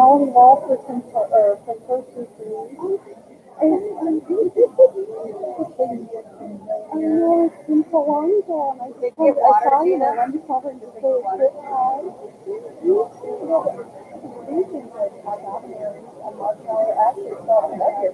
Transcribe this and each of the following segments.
now involved with some coaches too. And I know it's been so long ago, and I saw you there. I'm just covering the whole trip. These things are dominating. I'm not sure. Actually, it's not up here.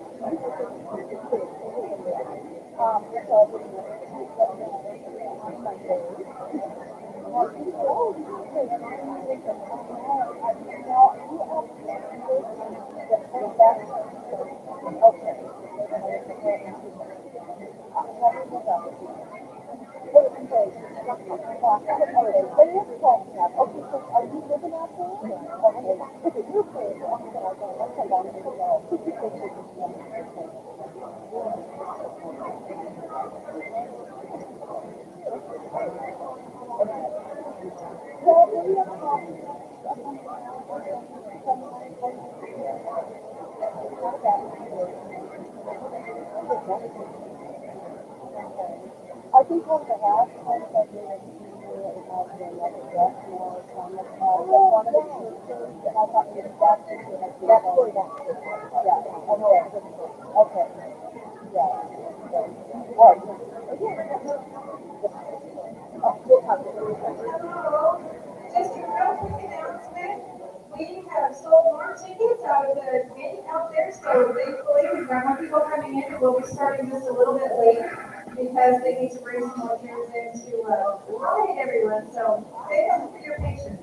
I think one of the last times I did it, it might have been like a dress more one of the sisters, and I thought maybe that's where that is. Yeah, okay. Yeah. Well, Hello. Just a real quick announcement. We have sold more tickets out of the gate out there, so thankfully we've got more people coming in. We'll be starting just a little bit later because they need to bring some more chairs in to accommodate everyone. So thank you for your patience.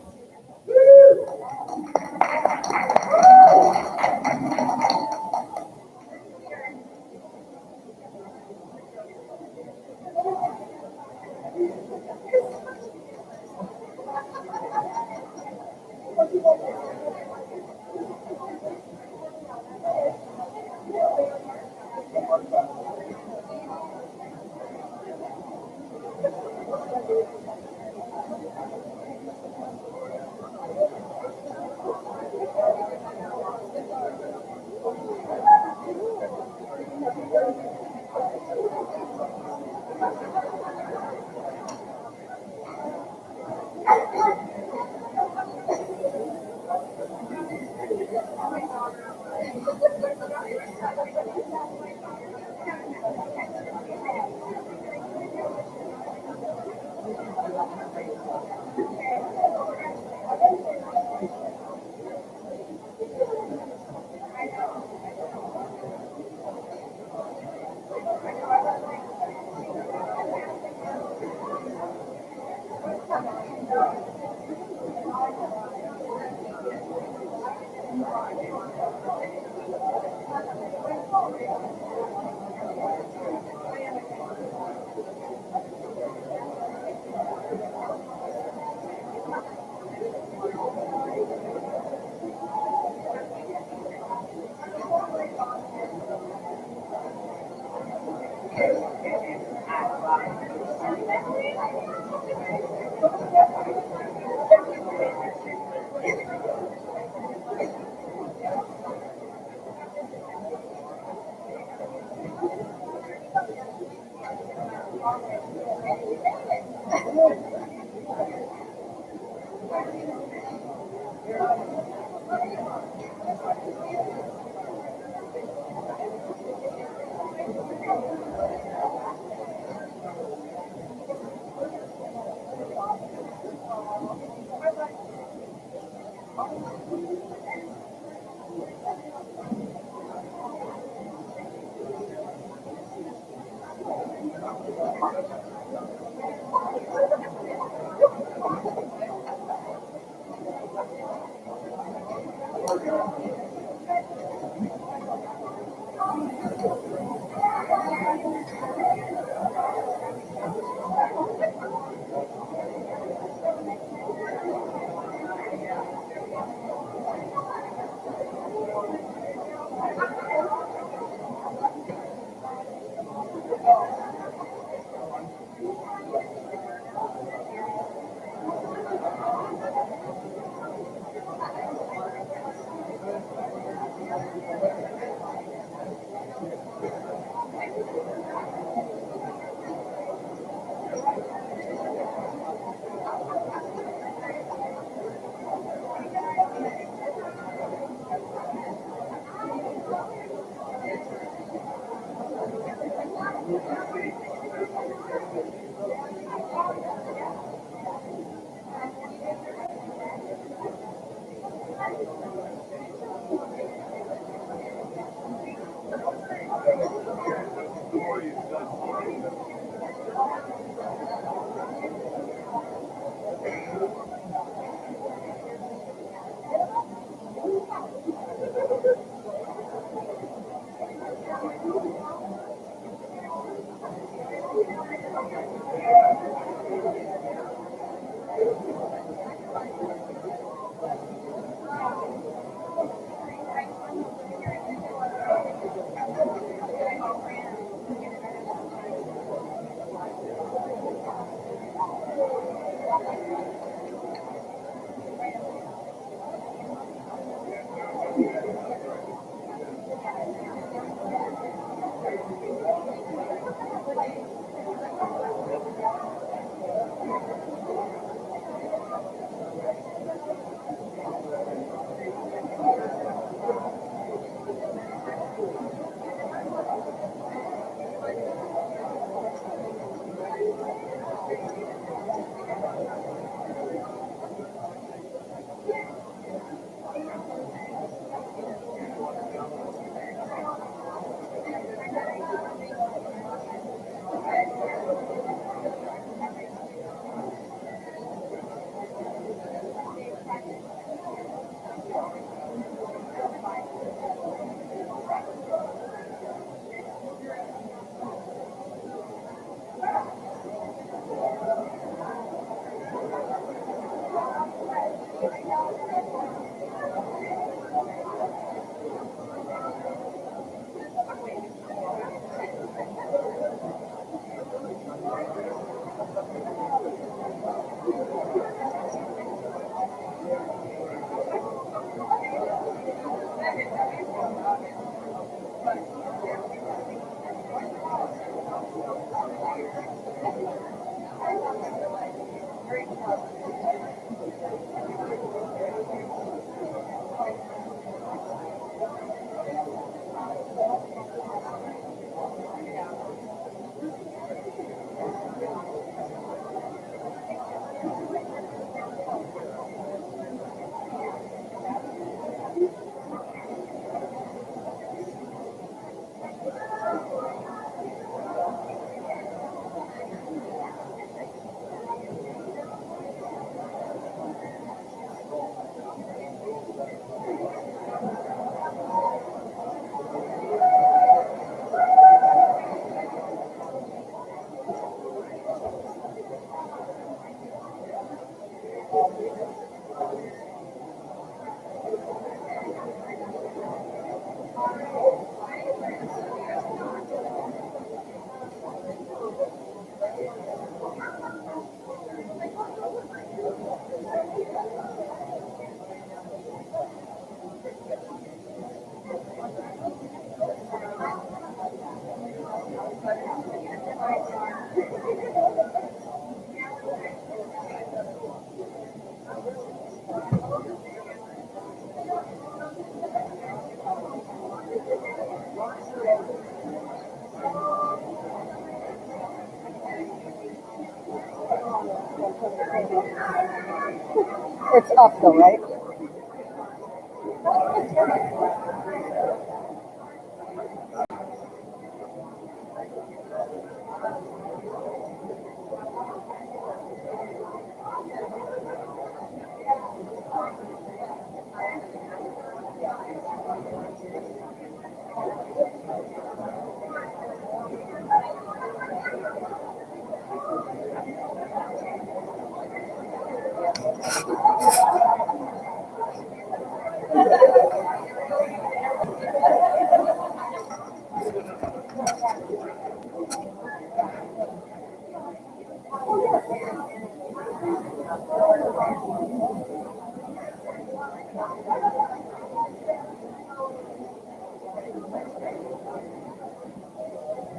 It's up though, right?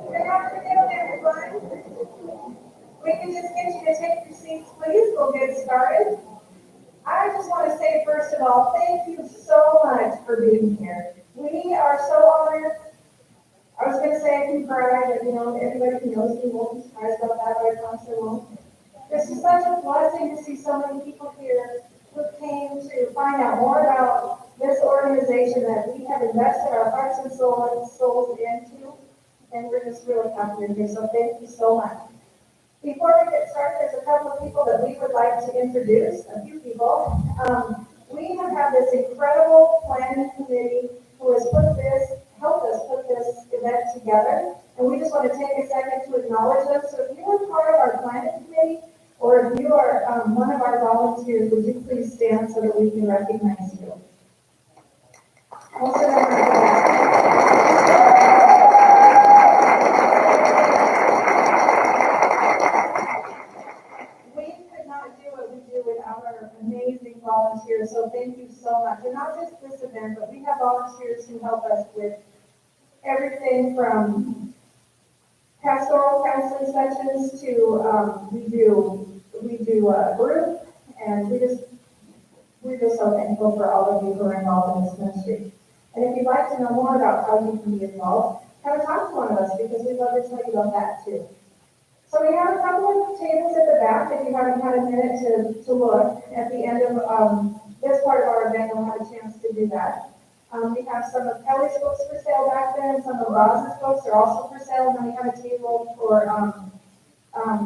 Good afternoon, everyone. We can just get you to take your seats, please. We'll get started. I just want to say, first of all, thank you so much for being here. We are so honored. I was going to say I can cry, but everybody who knows me won't be surprised about that, but I promise I won't. This is such a blessing to see so many people here who came to find out more about this organization that we have invested our hearts and souls into, and we're just really happy you're here, so thank you so much. Before we get started, there's a couple of people that we would like to introduce, a few people. We have had this incredible planning committee who has helped us put this event together. And we just want to take a second to acknowledge them. So if you are part of our planning committee, or if you are one of our volunteers, would you please stand so that we can recognize you? Also, we could not do what we do without our amazing volunteers, so thank you so much. And not just this event, but we have volunteers who help us with everything from pastoral counseling sessions to we do group, and we're just so thankful for all of you who are involved in this ministry. And if you'd like to know more about how you can be involved, come and talk to one of us, because we'd love to tell you about that too. So we have a couple of tables at the back if you haven't had a minute to look. At the end of this part of our event, you'll have a chance to do that. We have some of Kelly's books for sale back there, and some of BAZZEL's books are also for sale. And then we have a table for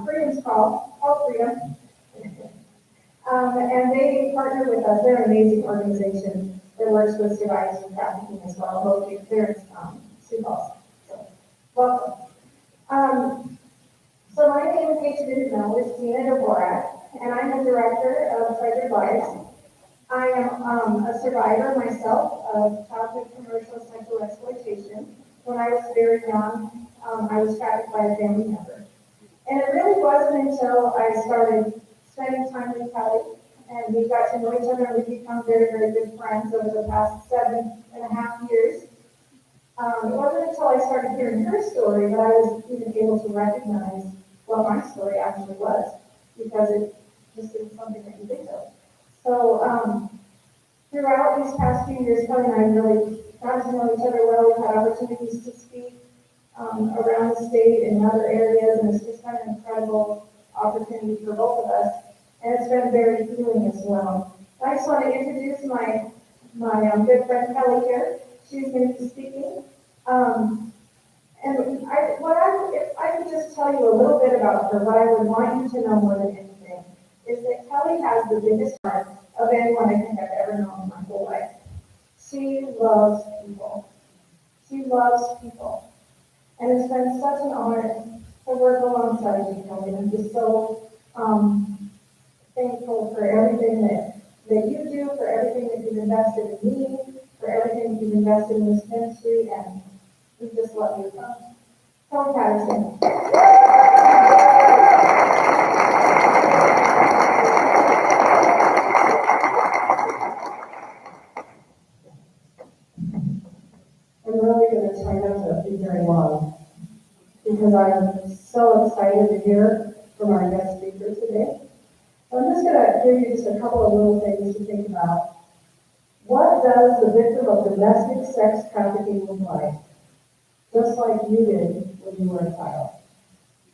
Freedom's called Freedom. And they partner with us. They're an amazing organization that works with survivors of trafficking as well, located there in Sioux Falls. So, welcome. So my name, in case you didn't know, is Tina Dvorak, and I'm the director of Treasured Lives. I am a survivor myself of childhood commercial sexual exploitation. When I was very young, I was trafficked by a family member. And it really wasn't until I started spending time with Kelly, and we got to know each other, and we've become very, very good friends over the past 7.5 years. It wasn't until I started hearing her story that I was even able to recognize what my story actually was, because it just isn't something that you think of. So throughout these past few years, Kelly and I really got to know each other well. We've had opportunities to speak around the state and in other areas, and it's just been an incredible opportunity for both of us, and it's been very healing as well. I just want to introduce my good friend Kelly here. She's going to be speaking. If I could just tell you a little bit about her, what I would want you to know more than anything is that Kelly has the biggest heart of anyone I think I've ever known in my whole life. She loves people. She loves people. And it's been such an honor to work alongside you, Kelly. I'm just so thankful for everything that you do, for everything that you've invested in me, for everything that you've invested in this ministry, and we just love you. Kelly Patterson. I'm really going to try not to be very long, because I'm so excited to hear from our guest speaker today. I'm just going to give you just a couple of little things to think about. What does the victim of domestic sex trafficking look like? Just like you did when you were a child.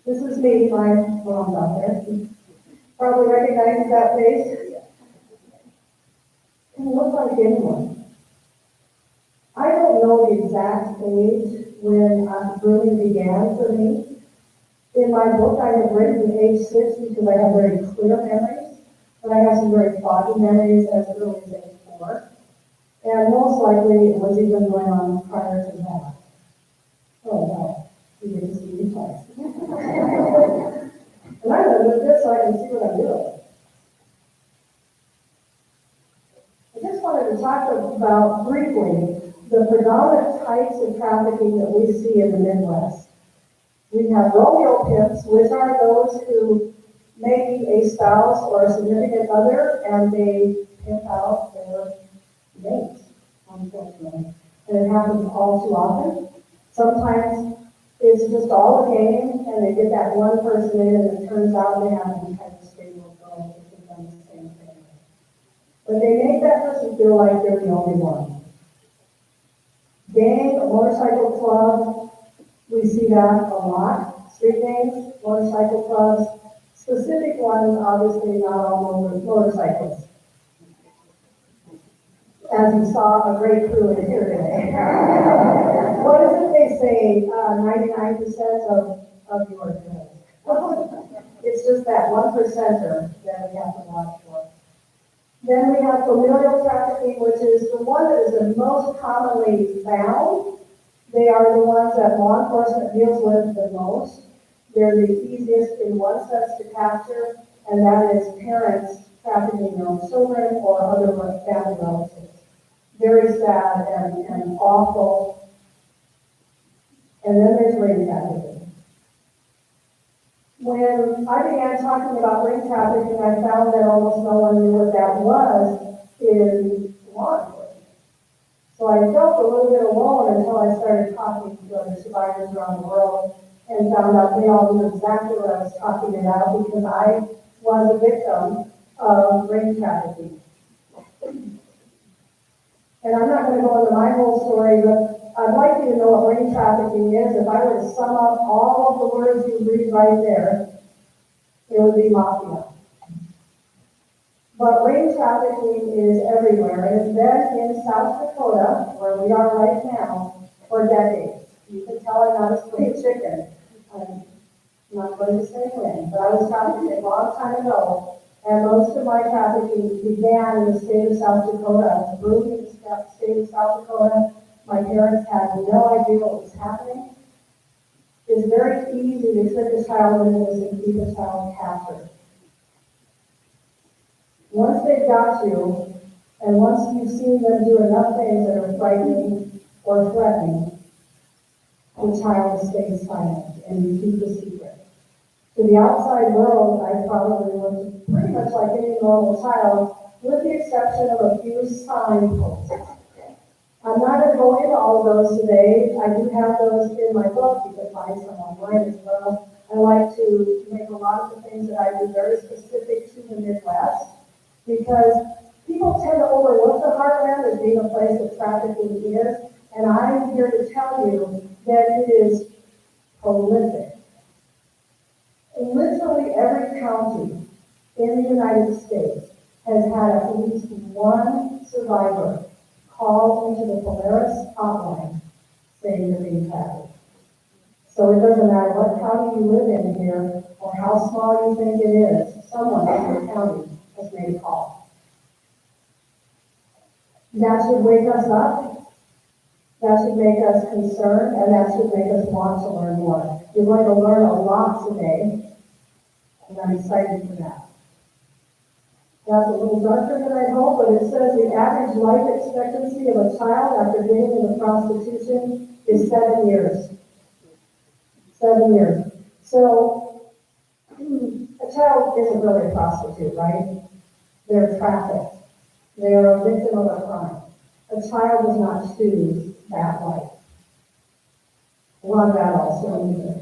This is me, my mom's out there. Probably recognizes that face. Can look like anyone. I don't know the exact age when grooming began for me. In my book, I have written age 6 because I have very clear memories, but I have some very foggy memories as early as age 4. And most likely it was even going on prior to that. Oh, wow. You didn't see me twice. And I'm going to move this so I can see what I'm doing. I just wanted to talk about briefly the predominant types of trafficking that we see in the Midwest. We have Romeo pimps, which are those who may be a spouse or a significant other, and they pimp out their mates, unfortunately. And it happens all too often. Sometimes it's just all a game, and they get that one person in, and it turns out they have these kind of stable girls that have done the same thing. But they make that person feel like they're the only one. Gang, motorcycle club, we see that a lot. Street gangs, motorcycle clubs, specific ones, obviously not all motorcycles. As you saw, a great crew in here today. What is it they say, 99% of your goods? It's just that 1%er that we have to watch for. Then we have familial trafficking, which is the one that is the most commonly found, They are the ones that law enforcement deals with the most. They're the easiest in one sense to capture, and that is parents trafficking their own children or other family relatives. Very sad and awful. And then there's ring trafficking. When I began talking about ring trafficking, I found that almost no one knew what that was in law enforcement. So I felt a little bit alone until I started talking to other survivors around the world and found out they all knew exactly what I was talking about because I was a victim of ring trafficking. And I'm not going to go into my whole story, but I'd like you to know what ring trafficking is. If I were to sum up all of the words you read right there, it would be mafia. But ring trafficking is everywhere. It has been in South Dakota, where we are right now, for decades. You can tell I'm not a spring chicken. I'm not going to say when, but I was trafficked a long time ago, and most of my trafficking began in the state of South Dakota. I was moving to the state of South Dakota. My parents had no idea what was happening. It's very easy to trick a child into this and keep a child captured. Once they've got you, and once you've seen them do enough things that are frightening or threatening, the child stays silent and you keep the secret. To the outside world, I probably looked pretty much like any normal child, with the exception of a few signposts. I'm not going to go into all of those today. I do have those in my book. You can find some online as well. I like to make a lot of the things that I do very specific to the Midwest, because people tend to overlook the heartland as being a place that trafficking is, and I'm here to tell you that it is prolific. Literally every county in the United States has had at least one survivor call into the Polaris hotline saying they're being trafficked. So it doesn't matter what county you live in here or how small you think it is, someone in your county has made a call. That should wake us up. That should make us concerned, and that should make us want to learn more. You're going to learn a lot today, and I'm excited for that. That's a little darker than I hoped, but it says the average life expectancy of a child after getting into prostitution is 7 years. 7 years. So, a child isn't really a prostitute, right? They're trafficked. They are a victim of a crime. A child does not choose that life. A lot of adults don't either.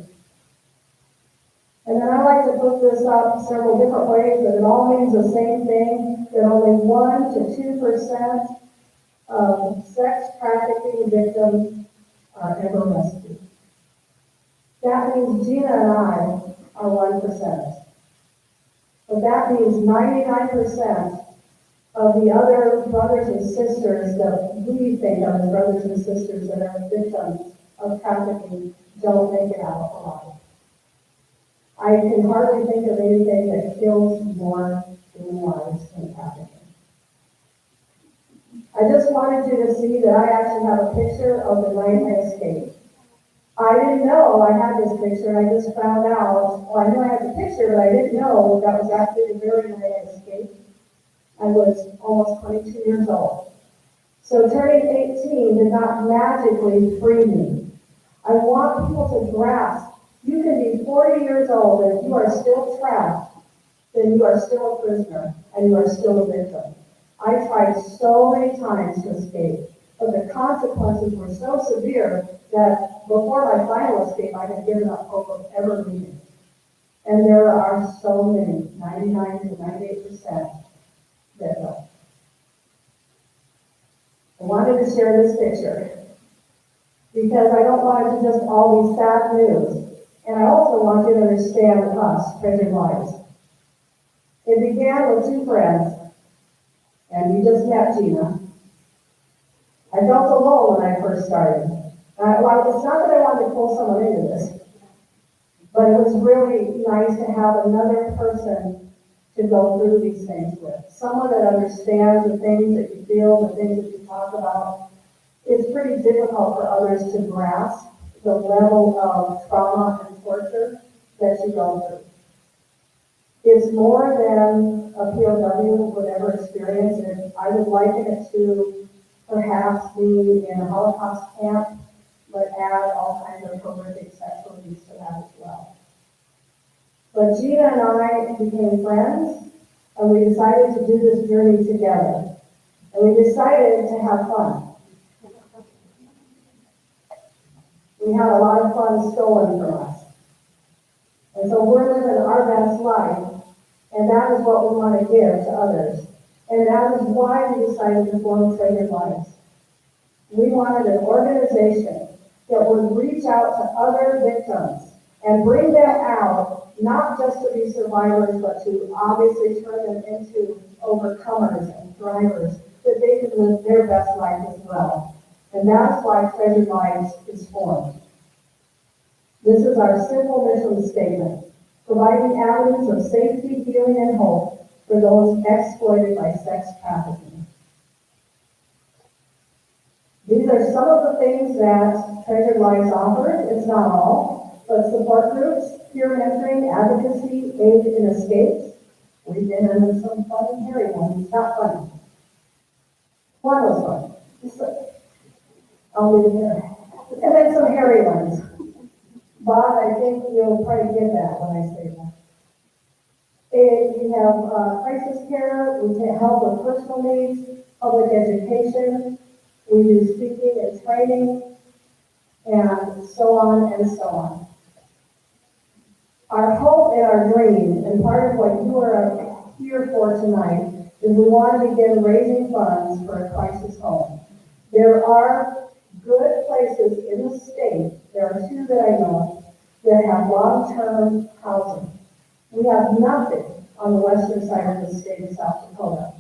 And then I like to put this up several different ways, but it all means the same thing, that only 1 to 2% of sex trafficking victims are ever rescued. That means Gina and I are 1%. But that means 99% of the other brothers and sisters that we think of as brothers and sisters that are victims of trafficking don't make it out alive. I can hardly think of anything that kills more human lives than trafficking. I just wanted you to see that I actually have a picture of the night I escaped. I didn't know I had this picture. I just found out, well, I knew I had the picture, but I didn't know that was actually the very night I escaped. I was almost 22 years old. So turning 18 did not magically free me. I want people to grasp, you can be 40 years old, and if you are still trapped, then you are still a prisoner, and you are still a victim. I tried so many times to escape, but the consequences were so severe that before my final escape, I had given up hope of ever leaving. And there are so many, 99 to 98%, that don't. I wanted to share this picture because I don't want it to just all be sad news. And I also want you to understand us, treasured lives. It began with 2 friends, and you just met Gina. I felt alone when I first started. Well, it's not that I wanted to pull someone into this, but it was really nice to have another person to go through these things with. Someone that understands the things that you feel, the things that you talk about. it's pretty difficult for others to grasp the level of trauma and torture that you go through. It's more than a POW would ever experience, and I would liken it to perhaps being in a Holocaust camp, but add all kinds of horrific sexual abuse to that as well. But Gina and I became friends, and we decided to do this journey together. And we decided to have fun. We had a lot of fun stolen from us. And so we're living our best life, and that is what we want to give to others. And that is why we decided to form Treasured Lives. We wanted an organization that would reach out to other victims and bring them out, not just to be survivors, but to obviously turn them into overcomers and thrivers, that they can live their best life as well. And that's why Treasured Lives is formed. This is our simple mission statement: providing avenues of safety, healing, and hope for those exploited by sex trafficking. These are some of the things that Treasured Lives offers. It's not all, but support groups, peer mentoring, advocacy, aid in escapes. We've been in some fun and hairy ones. It's not funny. One was fun. I'll leave it there. And then some hairy ones. Bob, I think you'll probably get that when I say that. We have crisis care, we can help with personal needs, public education, we do speaking and training, and so on and so on. Our hope and our dream, and part of what you are here for tonight, is we want to begin raising funds for a crisis home. There are good places in the state, there are two that I know of, that have long-term housing. We have nothing on the western side of the state of South Dakota.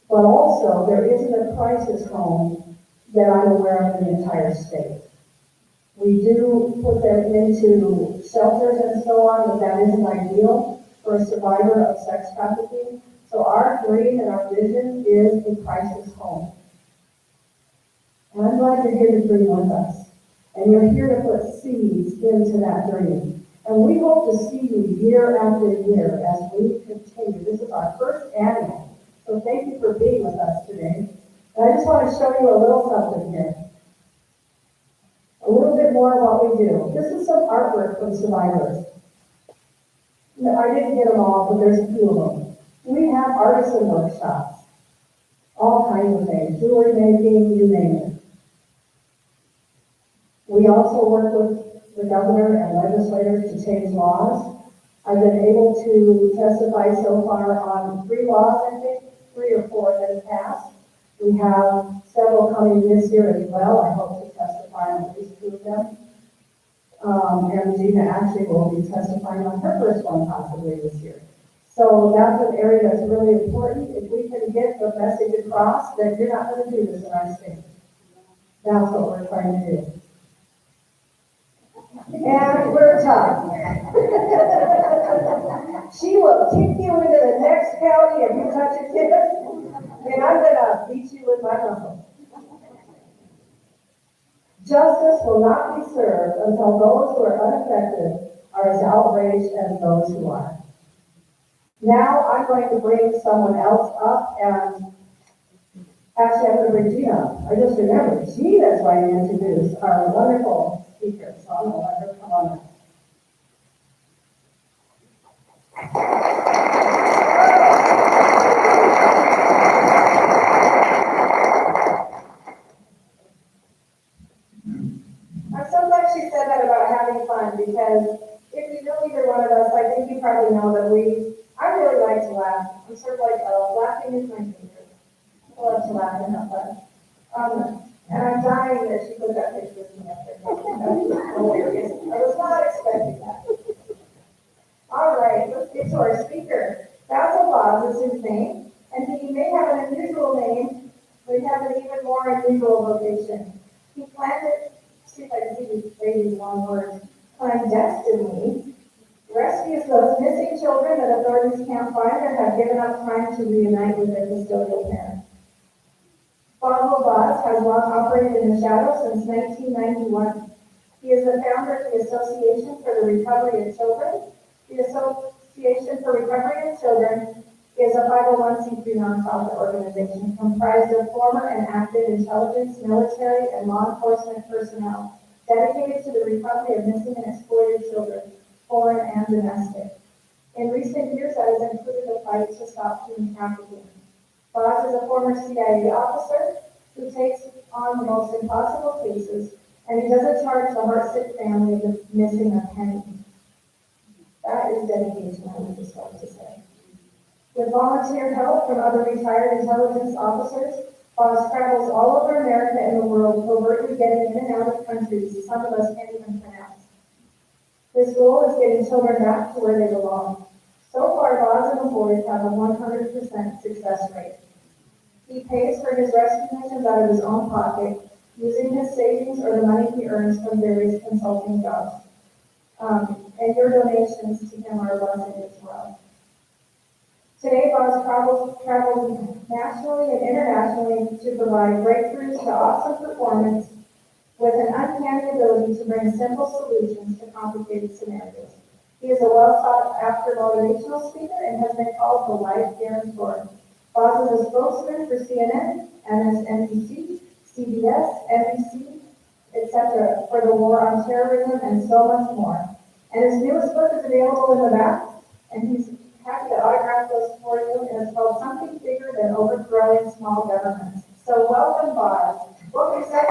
But also, there isn't a crisis home that I'm aware of in the entire state. We do put them into shelters and so on, but that isn't ideal for a survivor of sex trafficking. So our dream and our vision is a crisis home. And I'm glad you're here to dream with us. And you're here to put seeds into that dream. And we hope to see you year after year as we continue. This is our first annual. So thank you for being with us today. And I just want to show you a little something here. A little bit more of what we do. This is some artwork from survivors. I didn't get them all, but there's a few of them. We have artisan workshops. All kinds of things. Jewelry making, you name it. We also work with the governor and legislators to change laws. I've been able to testify so far on 3 laws, I think, 3 or 4 that have passed. We have several coming this year as well. I hope to testify on at least 2 of them. And Gina actually will be testifying on her first one possibly this year. So that's an area that's really important. If we can get the message across that you're not going to do this in our state. That's what we're trying to do. And we're tough. She will kick you into the next county if you touch a kid, and I'm going to beat you with my knuckles. Justice will not be served until those who are unaffected are as outraged as those who are. Now I'm going to bring someone else up, and actually I'm going to bring Gina up. I just remembered, Gina is going to introduce our wonderful speaker, so I'm going to let her come on up. I'm so glad she said that about having fun, because if you know either one of us, I think you probably know that I really like to laugh. I'm sort of like, laughing is my favorite. I love to laugh and have fun. And I'm dying that she put that picture of me up there. That's hilarious. I was not expecting that. All right, let's get to our speaker. BAZZEL is his name, and he may have an unusual name, but he has an even more unusual vocation. He planted, see if I can say these long words, clandestinely, rescues those missing children that authorities can't find and have given up trying to reunite with their custodial parents. BAZZEL has has long operated in the shadows since 1991. He is the founder of the Association for the Recovery of Children. The Association for Recovery of Children is a 501c3 nonprofit organization comprised of former and active intelligence, military, and law enforcement personnel dedicated to the recovery of missing and exploited children, foreign and domestic. In recent years, that has included the fight to stop human trafficking. BAZ is a former CIA officer who takes on the most impossible cases, and he doesn't charge the heartsick family with missing a penny. That is dedication, I would just like to say. With volunteer help from other retired intelligence officers, BAZ travels all over America and the world, covertly getting in and out of countries some of us can't even pronounce. His goal is getting children back to where they belong. So far, BAZ and the boys have a 100% success rate. He pays for his rescue missions out of his own pocket, using his savings or the money he earns from various consulting jobs. And your donations to him are a blessing as well. Today, BAZ travels nationally and internationally to provide breakthroughs to awesome performance with an uncanny ability to bring simple solutions to complicated scenarios. He is a well-sought-after motivational speaker and has been called the life guarantor. BAZ is a spokesman for CNN, MSNBC, CBS, NBC, etc. for the war on terrorism and so much more. And his newest book is available in the back, and he's happy to autograph those for you, and it's called Something Bigger Than Overthrowing Small Governments. So welcome, BAZ. What we said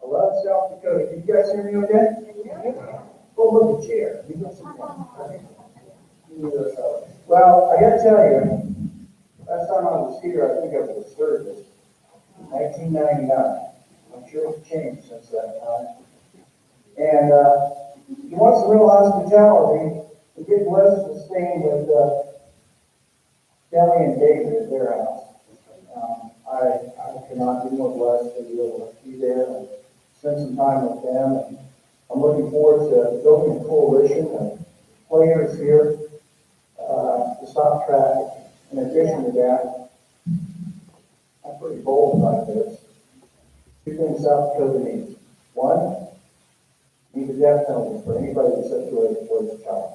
I love South Dakota. Can you guys hear me okay? Oh, look, the chair. You got some Well, I gotta tell you, last time I was here, I think I was a sturgis, 1999. I'm sure it's changed since that time. And you want some real hospitality, you get blessed with staying with Kelly and David at their house. I cannot be more blessed to be able to be there and spend some time with them. And I'm looking forward to building a coalition of players here to stop traffic. In addition to that, I'm pretty bold like this. Two things South Dakota needs. One, need a death penalty for anybody that sexually exploits a child.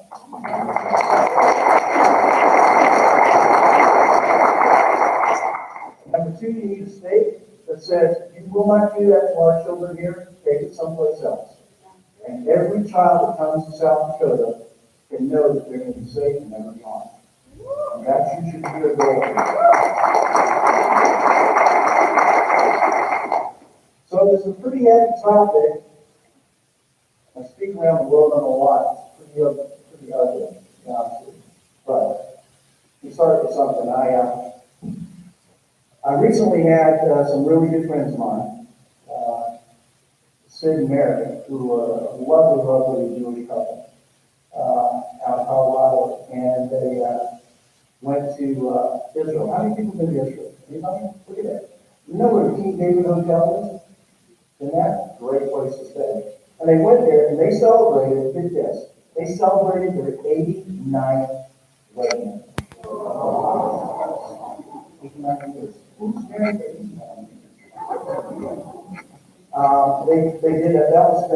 Number two, you need a state that says, you will not do that to our children here, take it someplace else. And every child that comes to South Dakota can know that they're going to be safe and never be harmed. And that should be your goal. So there's a pretty heavy topic. I speak around the world on a lot. It's pretty ugly, to be honest with you. But we started with something. I recently had some really good friends of mine, Sid and Mary, who are a lovely, lovely Jewish couple out of Colorado, and they went to Israel. How many people been to Israel? Anybody? Look at that. You know where the King David Hotel is? And that's a great place to stay. And they went there and they celebrated, get this, they celebrated their 89th wedding. 89 years. Who's married 89 years? They did that. That was